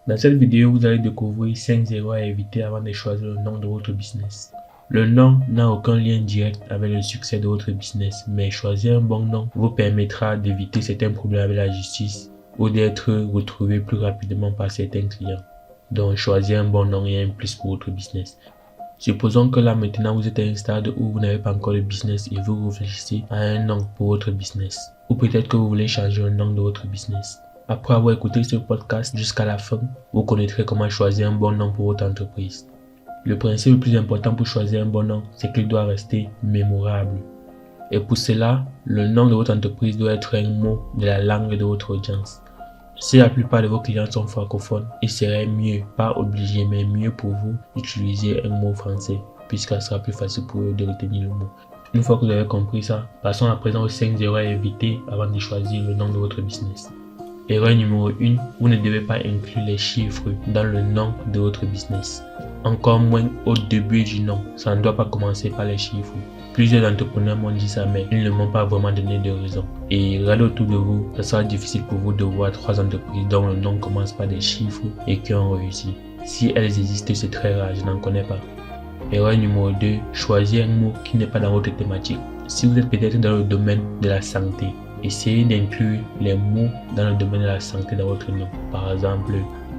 Dans cette vidéo, vous allez découvrir 5 erreurs à éviter avant de choisir le nom de votre business. Le nom n'a aucun lien direct avec le succès de votre business, mais choisir un bon nom vous permettra d'éviter certains problèmes avec la justice ou d'être retrouvé plus rapidement par certains clients. Donc, choisir un bon nom est un plus pour votre business. Supposons que là maintenant vous êtes à un stade où vous n'avez pas encore de business et vous réfléchissez à un nom pour votre business. Ou peut-être que vous voulez changer le nom de votre business. Après avoir écouté ce podcast jusqu'à la fin, vous connaîtrez comment choisir un bon nom pour votre entreprise. Le principe le plus important pour choisir un bon nom, c'est qu'il doit rester mémorable. Et pour cela, le nom de votre entreprise doit être un mot de la langue de votre audience. Si la plupart de vos clients sont francophones, il serait mieux, pas obligé, mais mieux pour vous d'utiliser un mot français, puisque ça sera plus facile pour eux de retenir le mot. Une fois que vous avez compris ça, passons à présent aux 5 erreurs à éviter avant de choisir le nom de votre business. Erreur numéro 1, vous ne devez pas inclure les chiffres dans le nom de votre business. Encore moins au début du nom, ça ne doit pas commencer par les chiffres. Plusieurs entrepreneurs m'ont dit ça, mais ils ne m'ont pas vraiment donné de raison. Et regardez autour de vous, ça sera difficile pour vous de voir 3 entreprises dont le nom commence par des chiffres et qui ont réussi. Si elles existent, c'est très rare, je n'en connais pas. Erreur numéro 2, choisir un mot qui n'est pas dans votre thématique. Si vous êtes peut-être dans le domaine de la santé, essayez d'inclure les mots dans le domaine de la santé dans votre nom. Par exemple,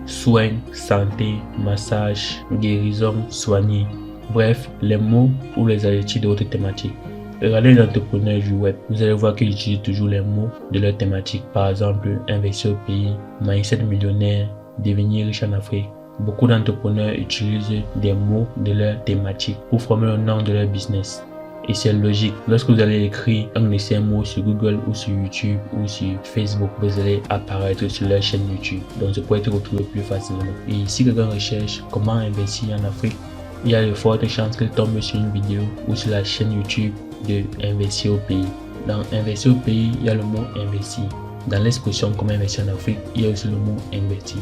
soins, santé, massage, guérison, soigner. Bref, les mots ou les adjectifs de votre thématique. Regardez les entrepreneurs du web, vous allez voir qu'ils utilisent toujours les mots de leur thématique. Par exemple, investir au pays, mindset millionnaire, devenir riche en Afrique. Beaucoup d'entrepreneurs utilisent des mots de leur thématique pour former le nom de leur business. Et c'est logique, lorsque vous allez écrire un de ces mots sur Google ou sur YouTube ou sur Facebook, vous allez apparaître sur leur chaîne YouTube. Donc, ça peut être retrouvé plus facilement. Et si quelqu'un recherche comment investir en Afrique, il y a de fortes chances qu'il tombe sur une vidéo ou sur la chaîne YouTube de investir au pays. Dans investir au pays, il y a le mot investir. Dans l'expression comment investir en Afrique, il y a aussi le mot investir.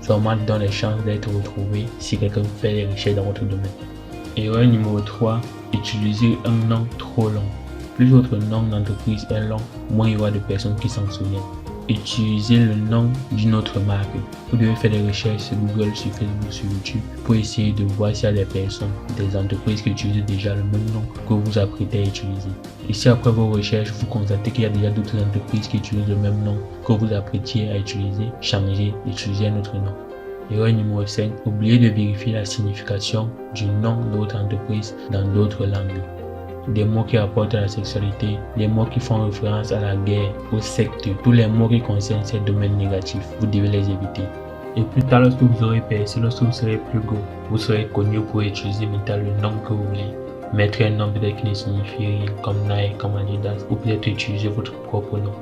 Ça augmente dans les chances d'être retrouvé si quelqu'un fait des recherches dans votre domaine. Erreur numéro 3, utilisez un nom trop long. Plus votre nom d'entreprise est long, moins il y aura de personnes qui s'en souviennent. Utilisez le nom d'une autre marque. Vous devez faire des recherches sur Google, sur Facebook, sur YouTube pour essayer de voir s'il y a des personnes, des entreprises qui utilisent déjà le même nom que vous vous apprêtez à utiliser. Et si après vos recherches, vous constatez qu'il y a déjà d'autres entreprises qui utilisent le même nom que vous vous apprêtiez à utiliser, changez, utilisez un autre nom. Erreur numéro 5, oubliez de vérifier la signification du nom de votre entreprise dans d'autres langues. Des mots qui apportent à la sexualité, des mots qui font référence à la guerre, aux sectes, tous les mots qui concernent ces domaines négatifs, vous devez les éviter. Et plus tard, lorsque vous aurez percé, lorsque vous serez plus gros, vous serez connu pour utiliser maintenant le nom que vous voulez. Mettre un nom peut-être qui ne signifie rien, comme Nike, comme Adidas, ou peut-être utiliser votre propre nom.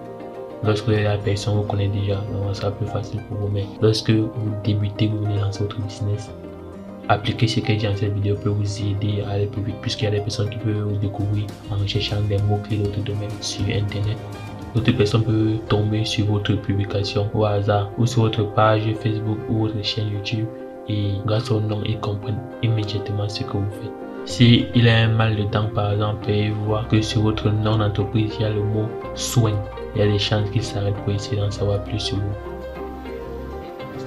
Lorsque vous êtes la personne, vous connaissez déjà, donc ça sera plus facile pour vous. Mais lorsque vous débutez, vous venez lancer votre business, appliquer ce que j'ai dit dans cette vidéo peut vous aider à aller plus vite, puisqu'il y a des personnes qui peuvent vous découvrir en recherchant des mots-clés de votre domaine sur internet. D'autres personnes peuvent tomber sur votre publication au hasard ou sur votre page Facebook ou votre chaîne YouTube et grâce au nom, ils comprennent immédiatement ce que vous faites. Si il a un mal de dents par exemple et voir que sur votre nom d'entreprise il y a le mot soin, il y a des chances qu'il s'arrête pour essayer d'en savoir plus sur vous.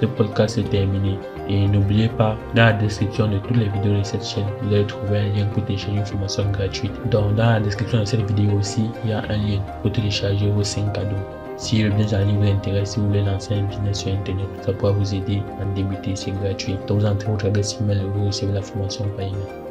Ce podcast est terminé et n'oubliez pas, dans la description de toutes les vidéos de cette chaîne, vous allez trouver un lien pour télécharger une formation gratuite. Donc dans la description de cette vidéo aussi, il y a un lien pour télécharger vos 5 cadeaux. Si le business en ligne vous intéresse, si vous voulez lancer un business sur internet, ça pourra vous aider à débuter, c'est gratuit. Donc vous entrez votre adresse email et vous recevez la formation par email.